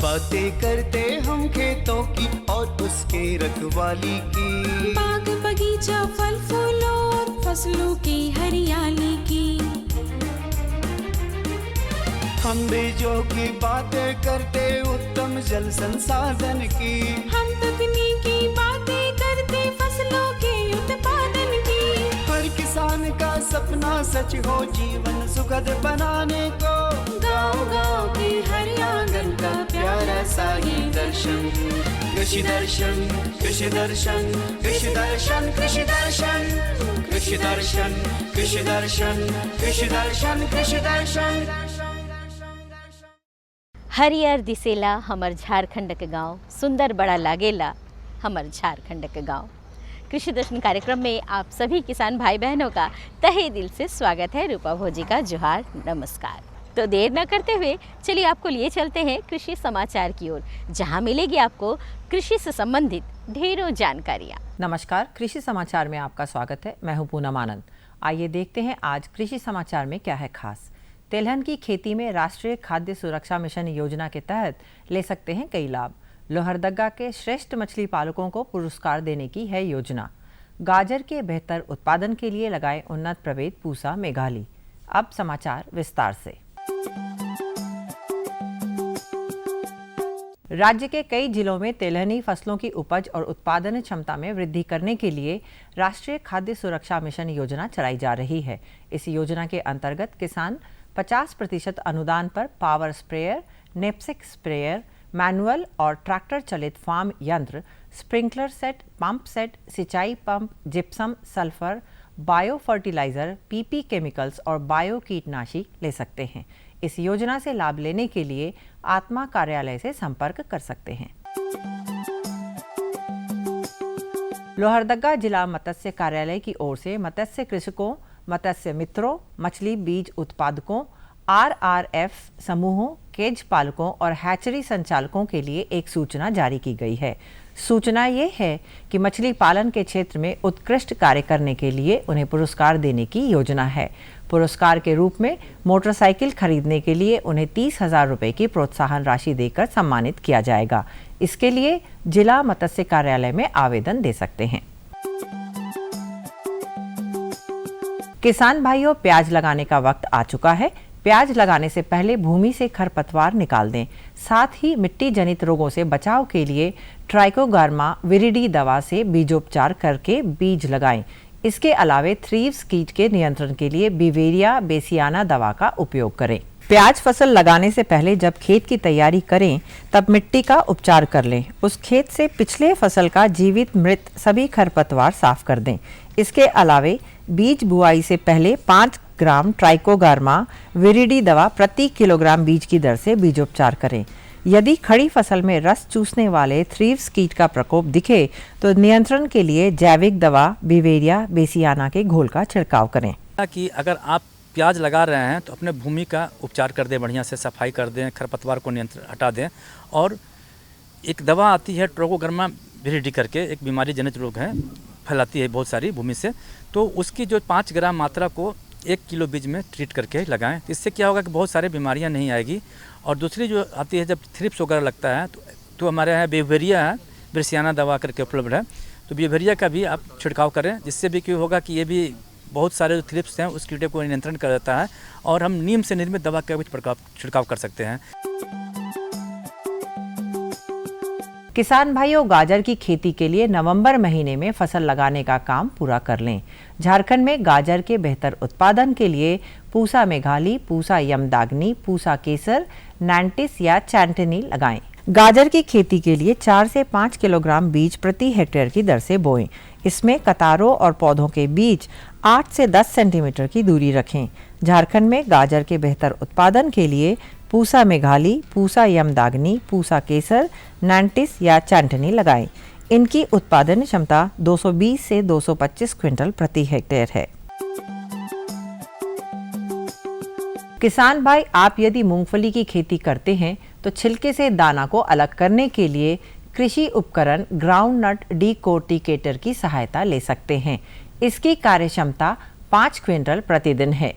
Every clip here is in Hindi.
बातें करते हम खेतों की और उसके रखवाली की, बाग बगीचा फल फूलों और फसलों की हरियाली की। हम बीजों की बातें करते उत्तम जल संसाधन की, हम तकनीकी बातें करते फसलों के उत्पादन की। हर किसान का सपना सच हो जीवन सुखद बनाने को, गाँव-गाँव के हर आंगन का प्यारा सा ये दर्शन। कृषि दर्शन, कृषि दर्शन, कृषि दर्शन, कृषि दर्शन, कृषि दर्शन, कृषि दर्शन, कृषि दर्शन, कृषि दर्शन। हरियर दिसेला हमर झारखंड के गांव, सुंदर बड़ा लागेला हमर झारखंड के गांव। कृषि दर्शन कार्यक्रम में आप सभी किसान भाई बहनों का तहे दिल से स्वागत है। रूपा भोजी का जोहार, नमस्कार। तो देर न करते हुए चलिए आपको लिए चलते हैं कृषि समाचार की ओर, जहां मिलेगी आपको कृषि से संबंधित ढेरों जानकारियां। नमस्कार, कृषि समाचार में आपका स्वागत है। मैं हूं पूनम आनंद। आइए देखते हैं आज कृषि समाचार में क्या है खास। तिलहन की खेती में राष्ट्रीय खाद्य सुरक्षा मिशन योजना के तहत ले सकते हैं कई लाभ। लोहरदगा के श्रेष्ठ मछली पालकों को पुरस्कार देने की है योजना। गाजर के बेहतर उत्पादन के लिए लगाए उन्नत प्रभेद पूसा मेघाली। अब समाचार विस्तार से। राज्य के कई जिलों में तिलहनी फसलों की उपज और उत्पादन क्षमता में वृद्धि करने के लिए राष्ट्रीय खाद्य सुरक्षा मिशन योजना चलाई जा रही है। इस योजना के अंतर्गत किसान 50% अनुदान पर power sprayer, knapsack sprayer, manual और ट्रैक्टर चलित फार्म यंत्र, स्प्रिंकलर सेट, पंप सेट, सिंचाई pump, gypsum, sulphur, bio fertiliser, PP chemicals और बायो कीटनाशी ले सकते हैं। इस योजना से लाभ लेने के लिए आत्मा कार्यालय से संपर्क कर सकते हैं। लोहरदगा जिला मत्स्य कार्यालय की ओर से मत्स्य कृषकों, मत्स्य मित्रों, मछली बीज उत्पादकों, आरआरएफ समूहों, केज पालकों और हैचरी संचालकों के लिए एक सूचना जारी की गई है। सूचना ये है कि मछली पालन के क्षेत्र में उत्कृष्ट कार्य करने के लिए उन्हें पुरस्कार देने की योजना है। पुरस्कार के रूप में मोटरसाइकिल खरीदने के लिए उन्हें 30,000 रुपये की प्रोत्साहन राशि देकर सम्मानित किया जाएगा। इसके लिए जिला मत्स्य कार्यालय में आवेदन दे सकते हैं। किसान भाइयों, प्याज लगाने का वक्त आ चुका है। प्याज लगाने से पहले भूमि से खरपतवार निकाल दें। साथ ही मिट्टी जनित रोगों से बचाव के लिए ट्राइकोगार्मा विरिडी दवा से बीजोपचार करके बीज लगाएं। इसके अलावे थ्रीव्स कीट के नियंत्रण के लिए बिवेरिया बेसियाना दवा का उपयोग करें। प्याज फसल लगाने से पहले जब खेत की तैयारी करें तब मिट्टी का उपचार कर लें। उस खेत से पिछले फसल का जीवित मृत सभी खरपतवार साफ कर दें। इसके अलावे बीज बुआई से पहले 5 ग्राम ट्राइकोगार्मा विरिडी दवा प्रति किलोग्राम बीज की दर से बीजोपचार करें। यदि खड़ी फसल में रस चूसने वाले थ्रीव्स कीट का प्रकोप दिखे तो नियंत्रण के लिए जैविक दवा बिवेरिया बेसियाना के घोल का छिड़काव करें। कि अगर आप प्याज लगा रहे हैं तो अपने भूमि का उपचार कर दें, बढ़िया से सफाई कर दें, खरपतवार को नियंत्रण हटा दें। और एक दवा आती है ट्राइकोगार्मा विरिडी करके, एक बीमारी जनित रोग है, फैलाती है बहुत सारी भूमि से। तो उसकी जो 5 ग्राम मात्रा को 1 किलो बीज में ट्रीट करके लगाएं। इससे क्या होगा कि बहुत सारी बीमारियां नहीं आएगी। और दूसरी जो आती है जब थ्रिप्स वगैरह लगता है तो हमारे यहाँ बिवेरिया है, बेसियाना दवा करके उपलब्ध है। तो बिवेरिया का भी आप छिड़काव करें, जिससे भी क्यों होगा कि ये भी बहुत सारे जो थ्रिप्स हैं उस कीड़े को नियंत्रण कर देता है। और हम नीम से निर्मित दवा का भी छिड़काव कर सकते हैं। किसान भाइयों, गाजर की खेती के लिए नवंबर महीने में फसल लगाने का काम पूरा कर लें। झारखंड में गाजर के बेहतर उत्पादन के लिए पूसा मेघाली, पूसा यमदाग्नि, पूसा केसर, नैंटिस या चैंटनी लगाएं। गाजर की खेती के लिए 4 से 5 किलोग्राम बीज प्रति हेक्टेयर की दर से बोएं। इसमें कतारों और पौधों के बीच 8 से 10 सेंटीमीटर की दूरी रखें। झारखंड में गाजर के बेहतर उत्पादन के लिए पूसा मेघाली, पूसा यमदाग्नि, पूसा केसर, नैंटिस या चैंटनी लगाएं। इनकी उत्पादन क्षमता 220 से 225 क्विंटल प्रति हेक्टेयर है। किसान भाई, आप यदि मूंगफली की खेती करते हैं तो छिलके से दाना को अलग करने के लिए कृषि उपकरण ग्राउंड नट डीकोर्टिकेटर की सहायता ले सकते हैं। इसकी कार्यक्षमता 5 क्विंटल प्रतिदिन है।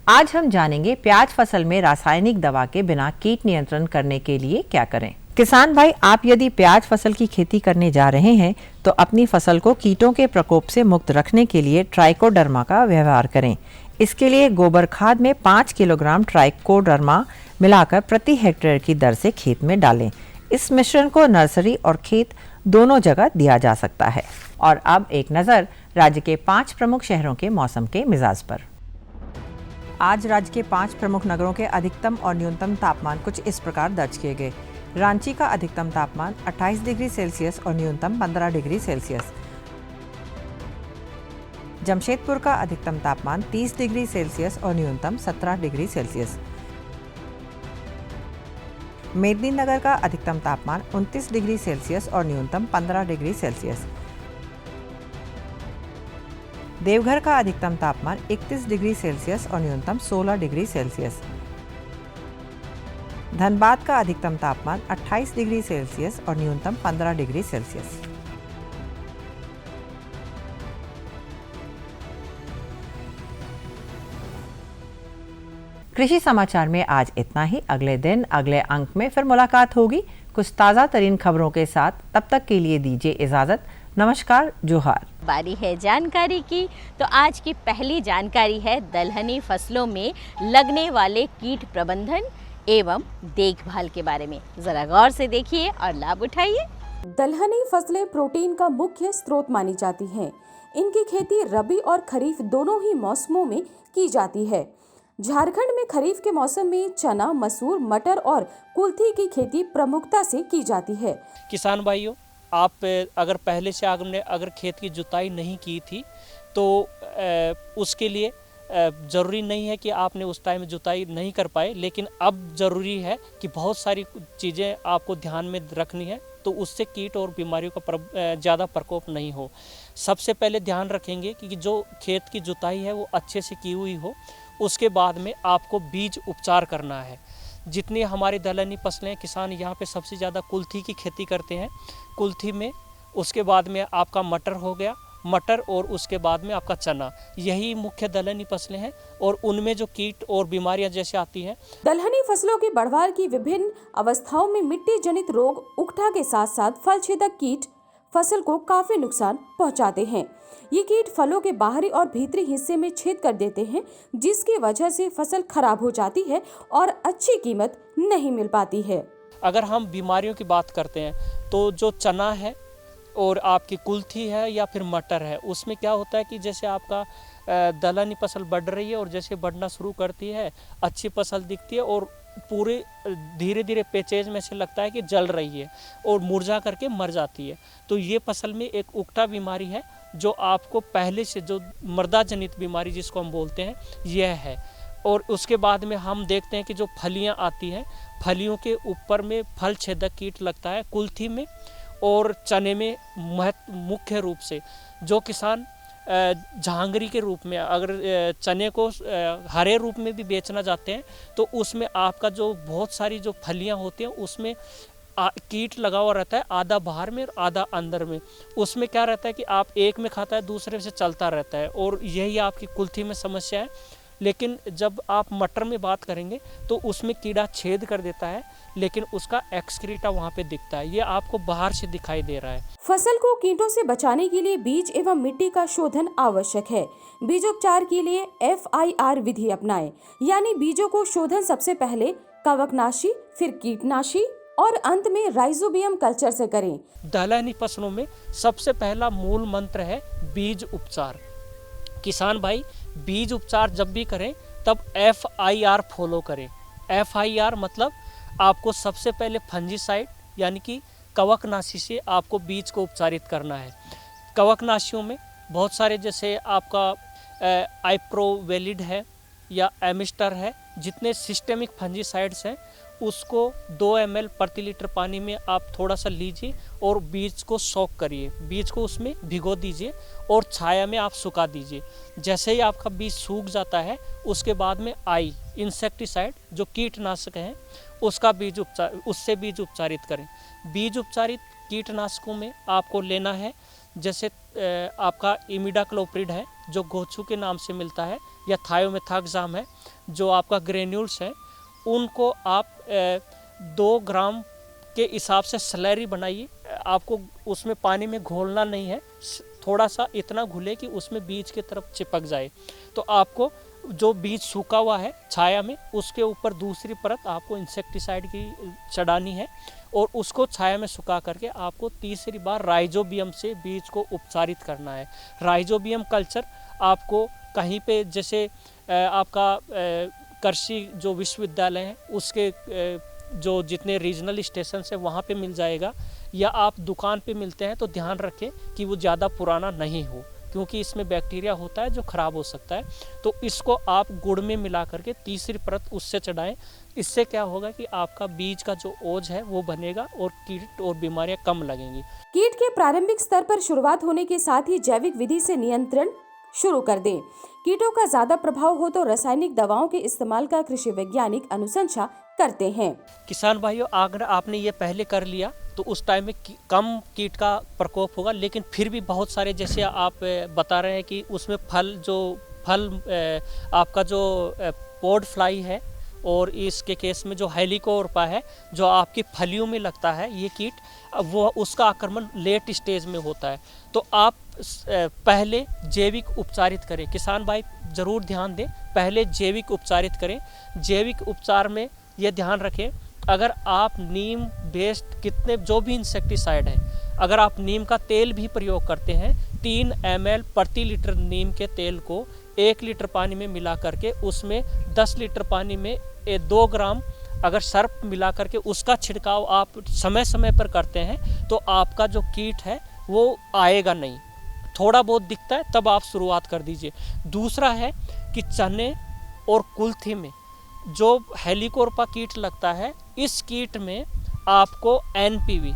आज हम जानेंगे प्याज फसल में रासायनिक दवा के बिना कीट नियंत्रण करने के लिए क्या करें। किसान भाई, आप यदि प्याज फसल की खेती करने जा रहे हैं तो अपनी फसल को कीटों के प्रकोप से मुक्त रखने के लिए ट्राइकोडर्मा का व्यवहार करें। इसके लिए गोबर खाद में 5 किलोग्राम ट्राइकोडर्मा मिलाकर प्रति हेक्टेयर की दर से खेत में डालें। इस मिश्रण को नर्सरी और खेत दोनों जगह दिया जा सकता है। और अब एक नज़र राज्य के 5 प्रमुख शहरों के मौसम के मिजाज पर। आज राज्य के 5 प्रमुख नगरों के अधिकतम और न्यूनतम तापमान कुछ इस प्रकार दर्ज किए गए। रांची का अधिकतम तापमान 28 डिग्री सेल्सियस और न्यूनतम 15 डिग्री सेल्सियस। जमशेदपुर का अधिकतम तापमान 30 डिग्री सेल्सियस और न्यूनतम 17 डिग्री सेल्सियस। मेदिनीनगर का अधिकतम तापमान 29 डिग्री सेल्सियस और न्यूनतम 15 डिग्री सेल्सियस। देवघर का अधिकतम तापमान 31 डिग्री सेल्सियस और न्यूनतम 16 डिग्री सेल्सियस। धनबाद का अधिकतम तापमान 28 डिग्री सेल्सियस और न्यूनतम 15 डिग्री सेल्सियस। कृषि समाचार में आज इतना ही। अगले दिन अगले अंक में फिर मुलाकात होगी कुछ ताज़ा तरीन खबरों के साथ। तब तक के लिए दीजिए इजाज़त। नमस्कार, जोहार। बारी है जानकारी की, तो आज की पहली जानकारी है दलहनी फसलों में लगने वाले कीट प्रबंधन एवं देखभाल के बारे में। जरा गौर से देखिए और लाभ उठाइए। दलहनी फसलें प्रोटीन का मुख्य स्रोत मानी जाती हैं। इनकी खेती रबी और खरीफ दोनों ही मौसमों में की जाती है। झारखंड में खरीफ के मौसम में चना, मसूर, मटर और कुल्थी की खेती प्रमुखता से की जाती है। किसान भाइयों, आप अगर पहले से अगर खेत की जुताई नहीं की थी तो उसके लिए ज़रूरी नहीं है कि आपने उस टाइम जुताई नहीं कर पाए, लेकिन अब ज़रूरी है कि बहुत सारी चीज़ें आपको ध्यान में रखनी है तो उससे कीट और बीमारियों का ज़्यादा प्रकोप नहीं हो। सबसे पहले ध्यान रखेंगे कि जो खेत की जुताई है वो अच्छे से की हुई हो। उसके बाद में आपको बीज उपचार करना है। जितनी हमारी दलहनी फसलें किसान यहाँ पे सबसे ज़्यादा कुल्थी की खेती करते हैं। कुल्थी में उसके बाद में आपका मटर हो गया, मटर और उसके बाद में आपका चना, यही मुख्य दलहनी फसलें हैं और उनमें जो कीट और बीमारियां जैसे आती हैं। दलहनी फसलों की बढ़वार की विभिन्न अवस्थाओं में मिट्टी जनित रोग, उकठा के साथ साथ फल छेदक कीट फसल को काफी नुकसान पहुंचाते हैं। ये कीट फलों के बाहरी और भीतरी हिस्से में छेद कर देते हैं, जिसकी वजह से फसल खराब हो जाती है और अच्छी कीमत नहीं मिल पाती है। अगर हम बीमारियों की बात करते हैं तो जो चना है और आपकी कुल्थी है या फिर मटर है, उसमें क्या होता है कि जैसे आपका दलहनी फसल बढ़ रही है और जैसे बढ़ना शुरू करती है अच्छी फसल दिखती है और पूरे धीरे धीरे पेचेज में से लगता है कि जल रही है और मुरझा करके मर जाती है। तो ये फसल में एक उकठा बीमारी है जो आपको पहले से जो मृदा जनित बीमारी जिसको हम बोलते हैं यह है। और उसके बाद में हम देखते हैं कि जो फलियां आती हैं, फलियों के ऊपर में फल छेदक कीट लगता है कुल्थी में और चने में मुख्य रूप से। जो किसान झांगरी के रूप में अगर चने को हरे रूप में भी बेचना चाहते हैं तो उसमें आपका जो बहुत सारी जो फलियां होती हैं उसमें कीट लगा हुआ रहता है, आधा बाहर में और आधा अंदर में। उसमें क्या रहता है कि आप एक में खाता है दूसरे से चलता रहता है और यही आपकी कुल्थी में समस्या है। लेकिन जब आप मटर में बात करेंगे तो उसमें कीड़ा छेद कर देता है, लेकिन उसका एक्सक्रीटा वहाँ पे दिखता है, ये आपको बाहर से दिखाई दे रहा है। फसल को कीटों से बचाने के लिए बीज एवं मिट्टी का शोधन आवश्यक है। बीजोपचार के लिए FIR विधि अपनाएं, यानी बीजों को शोधन सबसे पहले कवकनाशी, फिर कीटनाशी और अंत में राइजोबियम कल्चर से करें। दलहनी फसलों में सबसे पहला मूल मंत्र है बीज उपचार। किसान भाई, बीज उपचार जब भी करें तब FIR फॉलो करें। FIR मतलब आपको सबसे पहले फंजीसाइड यानी कि कवकनाशी से आपको बीज को उपचारित करना है। कवकनाशियों में बहुत सारे जैसे आपका आइप्रोवेलिड है या एमिस्टर है, जितने सिस्टेमिक फंजीसाइड्स हैं उसको 2 ml प्रति लीटर पानी में आप थोड़ा सा लीजिए और बीज को सोक करिए, बीज को उसमें भिगो दीजिए और छाया में आप सुखा दीजिए। जैसे ही आपका बीज सूख जाता है उसके बाद में इंसेक्टिसाइड जो कीटनाशक हैं उसका उससे बीज उपचारित करें। बीज उपचारित कीटनाशकों में आपको लेना है जैसे आपका इमिडाक्लोप्रिड है जो गोचू के नाम से मिलता है, या थायोमेथाक्साम है, जो आपका ग्रेन्यूल्स है, उनको आप 2 ग्राम के हिसाब से स्लरी बनाइए। आपको उसमें पानी में घोलना नहीं है, थोड़ा सा इतना घुले कि उसमें बीज की तरफ चिपक जाए। तो आपको जो बीज सूखा हुआ है छाया में, उसके ऊपर दूसरी परत आपको इंसेक्टिसाइड की चढ़ानी है और उसको छाया में सुखा करके आपको तीसरी बार राइजोबियम से बीज को उपचारित करना है। राइजोबियम कल्चर आपको कहीं पे, जैसे आपका कृषि जो विश्वविद्यालय है उसके जो जितने रीजनल स्टेशन है वहाँ पे मिल जाएगा, या आप दुकान पे मिलते हैं तो ध्यान रखें कि वो ज़्यादा पुराना नहीं हो, क्योंकि इसमें बैक्टीरिया होता है जो ख़राब हो सकता है। तो इसको आप गुड़ में मिला करके तीसरी परत उससे चढ़ाएं। इससे क्या होगा कि आपका बीज का जो ओज है वो बनेगा और कीट और बीमारियां कम लगेंगी। कीट के प्रारंभिक स्तर पर शुरुआत होने के साथ ही जैविक विधि से नियंत्रण शुरू कर दें। कीटों का ज्यादा प्रभाव हो तो रासायनिक दवाओं के इस्तेमाल का कृषि वैज्ञानिक अनुशंसा करते हैं। किसान भाइयों, अगर आपने ये पहले कर लिया तो उस टाइम में कम कीट का प्रकोप होगा, लेकिन फिर भी बहुत सारे, जैसे आप बता रहे हैं कि उसमें फल आपका जो पोड फ्लाई है, और इसके केस में जो हेलिकोवर्पा है जो आपकी फलियों में लगता है ये कीट, वो उसका आक्रमण लेट स्टेज में होता है। तो आप पहले जैविक उपचारित करें। किसान भाई ज़रूर ध्यान दें, पहले जैविक उपचारित करें। जैविक उपचार में ये ध्यान रखें, अगर आप नीम बेस्ड कितने जो भी इंसेक्टिसाइड है, अगर आप नीम का तेल भी प्रयोग करते हैं, 3 ml प्रति लीटर नीम के तेल को 1 लीटर पानी में मिला करके उसमें 10 लीटर पानी में 2 ग्राम अगर सर्फ मिला करके उसका छिड़काव आप समय समय पर करते हैं तो आपका जो कीट है वो आएगा नहीं। थोड़ा बहुत दिखता है तब आप शुरुआत कर दीजिए। दूसरा है कि चने और कुल्थी में जो हेलिकोवर्पा कीट लगता है, इस कीट में आपको NPV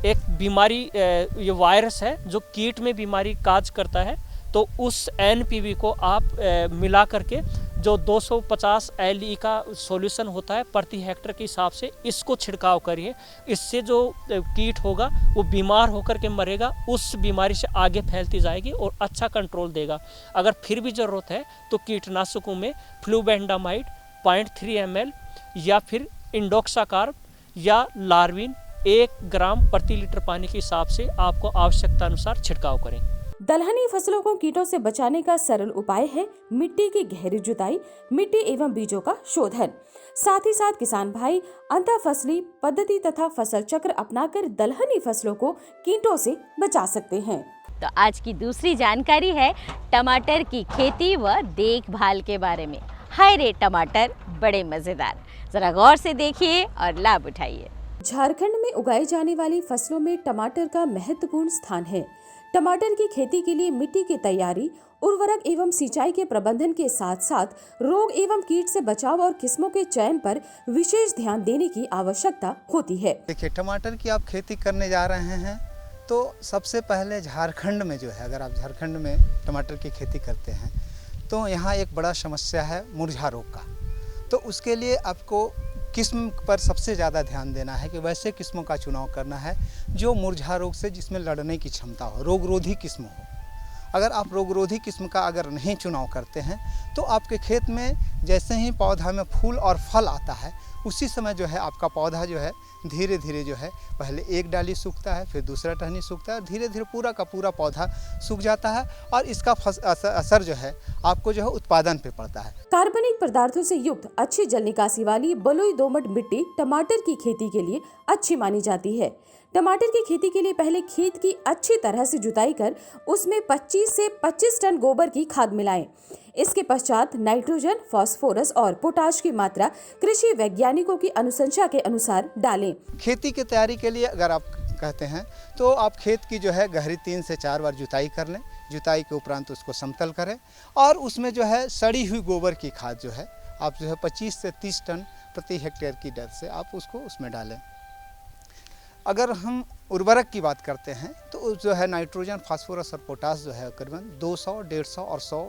एक बीमारी, ये वायरस है जो कीट में बीमारी काज करता है, तो उस NPV को आप मिला करके जो 250 LE का सॉल्यूशन होता है प्रति हेक्टर के हिसाब से, इसको छिड़काव करिए। इससे जो कीट होगा वो बीमार होकर के मरेगा, उस बीमारी से आगे फैलती जाएगी और अच्छा कंट्रोल देगा। अगर फिर भी ज़रूरत है तो कीटनाशकों में फ्लूबेंडामाइड 0.3 ml या फिर इंडोक्साकार्ब या लार्विन 1 ग्राम प्रति लीटर पानी के हिसाब से आपको आवश्यकता अनुसार छिड़काव करें। दलहनी फसलों को कीटों से बचाने का सरल उपाय है मिट्टी की गहरी जुताई, मिट्टी एवं बीजों का शोधन। साथ ही साथ किसान भाई अंतर फसली पद्धति तथा फसल चक्र अपनाकर दलहनी फसलों को कीटों से बचा सकते हैं। तो आज की दूसरी जानकारी है टमाटर की खेती व देखभाल के बारे में। हाय रे टमाटर बड़े मजेदार, जरा गौर से देखिए और लाभ उठाइए। झारखंड में उगाई जाने वाली फसलों में टमाटर का महत्वपूर्ण स्थान है। टमाटर की खेती के लिए मिट्टी की तैयारी, उर्वरक एवं सिंचाई के प्रबंधन के साथ साथ रोग एवं कीट से बचाव और किस्मों के चयन पर विशेष ध्यान देने की आवश्यकता होती है। देखिए, टमाटर की आप खेती करने जा रहे हैं तो सबसे पहले झारखंड में जो है, अगर आप झारखंड में टमाटर की खेती करते हैं तो यहाँ एक बड़ा समस्या है मुरझा रोग का। तो उसके लिए आपको किस्म पर सबसे ज़्यादा ध्यान देना है कि वैसे किस्मों का चुनाव करना है जो मुरझा रोग से जिसमें लड़ने की क्षमता हो, रोगरोधी किस्म हो। अगर आप रोगरोधी किस्म का अगर नहीं चुनाव करते हैं तो आपके खेत में जैसे ही पौधा में फूल और फल आता है उसी समय जो है आपका पौधा जो है धीरे धीरे जो है पहले एक डाली सूखता है, फिर दूसरा टहनी सूखता है और धीरे धीरे पूरा का पूरा पौधा सूख जाता है और इसका असर जो है आपको जो है उत्पादन पे पड़ता है। कार्बनिक पदार्थों से युक्त अच्छी जल निकासी वाली बलुई दोमट मिट्टी टमाटर की खेती के लिए अच्छी मानी जाती है। टमाटर की खेती के लिए पहले खेत की अच्छी तरह से जुताई कर उसमें 25 से 25 टन गोबर की खाद मिलाएं। इसके पश्चात नाइट्रोजन, फास्फोरस और पोटाश की मात्रा कृषि वैज्ञानिकों की अनुशंसा के अनुसार डालें। खेती की तैयारी के लिए अगर आप कहते हैं तो आप खेत की जो है गहरी 3 से 4 बार जुताई कर लें। जुताई के उपरांत उसको समतल करें और उसमें जो है सड़ी हुई गोबर की खाद जो है आप जो है 25 से 30 टन प्रति हेक्टेयर की दर से आप उसको उसमें डालें। अगर हम उर्वरक की बात करते हैं तो जो है नाइट्रोजन, फास्फोरस और पोटाश जो है करीबन 200, 150 और 100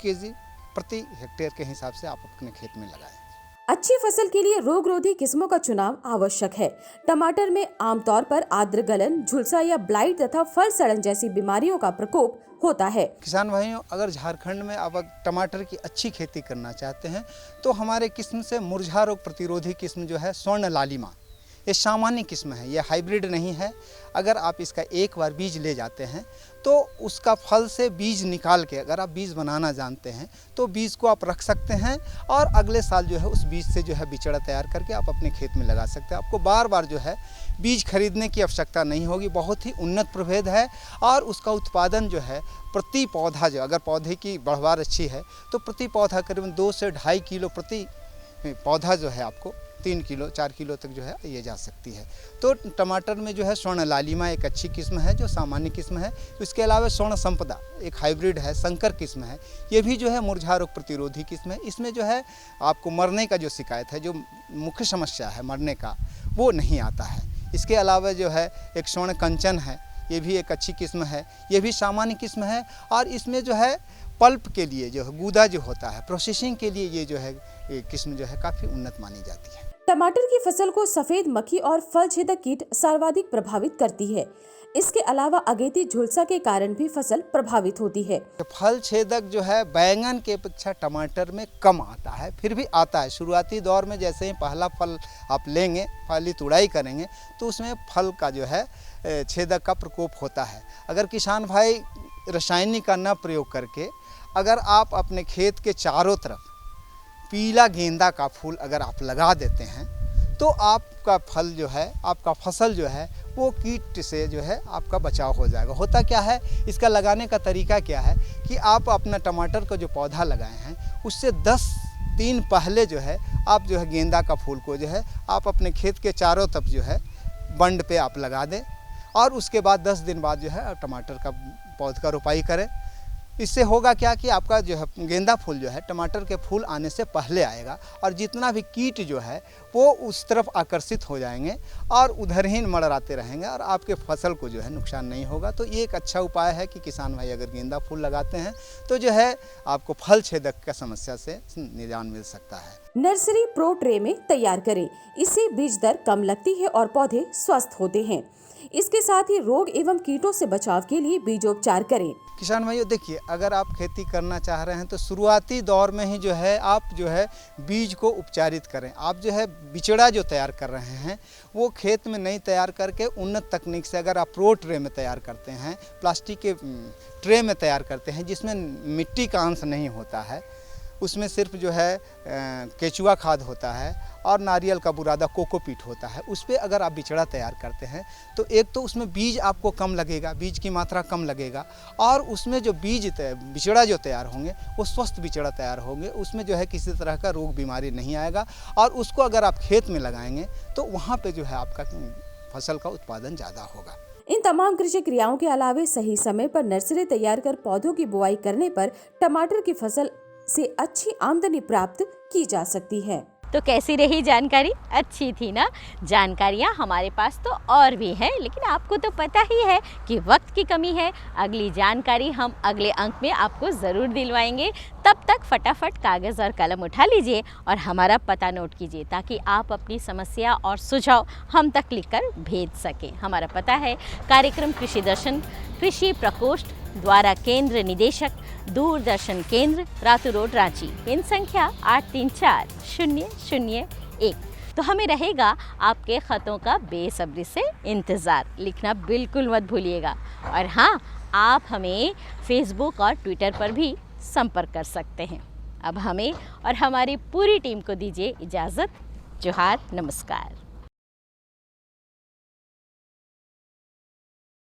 kg प्रति हेक्टेयर के हिसाब से आप अपने खेत में लगाएं। अच्छी फसल के लिए रोगरोधी किस्मों का चुनाव आवश्यक है। टमाटर में आमतौर पर आर्द्र गलन, झुलसा या ब्लाइट तथा फल सड़न जैसी बीमारियों का प्रकोप होता है। किसान भाइयों, अगर झारखंड में आप टमाटर की अच्छी खेती करना चाहते हैं तो हमारे किस्म से मुरझा रोग प्रतिरोधी किस्म जो है स्वर्ण लालिमा, ये सामान्य किस्म है, ये हाइब्रिड नहीं है। अगर आप इसका एक बार बीज ले जाते हैं तो उसका फल से बीज निकाल के, अगर आप बीज बनाना जानते हैं तो बीज को आप रख सकते हैं और अगले साल जो है उस बीज से जो है बिचड़ा तैयार करके आप अपने खेत में लगा सकते हैं। आपको बार बार जो है बीज खरीदने की आवश्यकता नहीं होगी। बहुत ही उन्नत प्रभेद है और उसका उत्पादन जो है प्रति पौधा, जो अगर पौधे की बढ़वार अच्छी है तो प्रति पौधा करीबन 2 से 2.5 किलो प्रति पौधा जो है आपको 3 किलो 4 किलो तक जो है ये जा सकती है। तो टमाटर में जो है स्वर्ण लालिमा एक अच्छी किस्म है जो सामान्य किस्म है। इसके अलावा स्वर्ण संपदा एक हाइब्रिड है, संकर किस्म है, ये भी जो है मुरझा रोग प्रतिरोधी किस्म है। इसमें जो है आपको मरने का जो शिकायत है, जो मुख्य समस्या है मरने का, वो नहीं आता है। इसके अलावा जो है एक स्वर्ण कंचन है, ये भी एक अच्छी किस्म है, ये भी सामान्य किस्म है और इसमें जो है पल्प के लिए जो है गूदा जो होता है, प्रोसेसिंग के लिए ये जो है ये किस्म जो है काफ़ी उन्नत मानी जाती है। टमाटर की फसल को सफेद मक्खी और फल छेदक कीट सर्वाधिक प्रभावित करती है। इसके अलावा अगेती झुलसा के कारण भी फसल प्रभावित होती है। फल छेदक जो है बैंगन के अपेक्षा टमाटर में कम आता है, फिर भी आता है। शुरुआती दौर में जैसे ही पहला फल आप लेंगे, पहली तुड़ाई करेंगे तो उसमें फल का जो है छेदक का प्रकोप होता है। अगर किसान भाई रासायनिक का न प्रयोग करके अगर आप अपने खेत के चारों तरफ पीला गेंदा का फूल अगर आप लगा देते हैं तो आपका फल जो है, आपका फसल जो है वो कीट से जो है आपका बचाव हो जाएगा। होता क्या है, इसका लगाने का तरीका क्या है कि आप अपना टमाटर का जो पौधा लगाए हैं उससे 10 दिन पहले जो है आप जो है गेंदा का फूल को जो है आप अपने खेत के चारों तरफ जो है बंड पे आप लगा दें और उसके बाद 10 दिन बाद जो है टमाटर का पौध का रोपाई करें। इससे होगा क्या कि आपका जो है गेंदा फूल जो है टमाटर के फूल आने से पहले आएगा और जितना भी कीट जो है वो उस तरफ आकर्षित हो जाएंगे और उधर ही मंडराते रहेंगे और आपके फसल को जो है नुकसान नहीं होगा। तो ये एक अच्छा उपाय है कि किसान भाई अगर गेंदा फूल लगाते हैं तो जो है आपको फल छेदक का समस्या से निदान मिल सकता है। नर्सरी प्रो ट्रे में तैयार करें, इससे बीज दर कम लगती है और पौधे स्वस्थ होते हैं। इसके साथ ही रोग एवं कीटों से बचाव के लिए बीजोपचार करें। किसान भाइयों देखिए, अगर आप खेती करना चाह रहे हैं तो शुरुआती दौर में ही जो है आप जो है बीज को उपचारित करें। आप जो है बिचड़ा जो तैयार कर रहे हैं वो खेत में नहीं तैयार करके उन्नत तकनीक से अगर आप प्रो ट्रे में तैयार करते हैं, प्लास्टिक के ट्रे में तैयार करते हैं जिसमें मिट्टी का अंश नहीं होता है, उसमें सिर्फ जो है केचुआ खाद होता है और नारियल का बुरादा कोकोपीट होता है, उस पर अगर आप बिचड़ा तैयार करते हैं तो एक तो उसमें बीज आपको कम लगेगा, बीज की मात्रा कम लगेगा और उसमें जो बिचड़ा जो तैयार होंगे वो स्वस्थ बिचड़ा तैयार होंगे, उसमें जो है किसी तरह का रोग बीमारी नहीं आएगा और उसको अगर आप खेत में लगाएंगे तो वहाँ पे जो है आपका फसल का उत्पादन ज़्यादा होगा। इन तमाम कृषि क्रियाओं के अलावा सही समय पर नर्सरी तैयार कर पौधों की बुआई करने पर टमाटर की फसल से अच्छी आमदनी प्राप्त की जा सकती है। तो कैसी रही जानकारी? अच्छी थी ना? जानकारियाँ हमारे पास तो और भी हैं, लेकिन आपको तो पता ही है कि वक्त की कमी है। अगली जानकारी हम अगले अंक में आपको ज़रूर दिलवाएंगे। तब तक फटाफट कागज़ और कलम उठा लीजिए और हमारा पता नोट कीजिए ताकि आप अपनी समस्या और सुझाव हम तक लिखकर भेज सकें। हमारा पता है कार्यक्रम कृषि दर्शन, कृषि प्रकोष्ठ द्वारा केंद्र निदेशक, दूरदर्शन केंद्र, रातू रोड, रांची, पिन संख्या 834001। तो हमें रहेगा आपके ख़तों का बेसब्री से इंतज़ार। लिखना बिल्कुल मत भूलिएगा। और हाँ, आप हमें फेसबुक और ट्विटर पर भी संपर्क कर सकते हैं। अब हमें और हमारी पूरी टीम को दीजिए इजाज़त। जोहार, नमस्कार।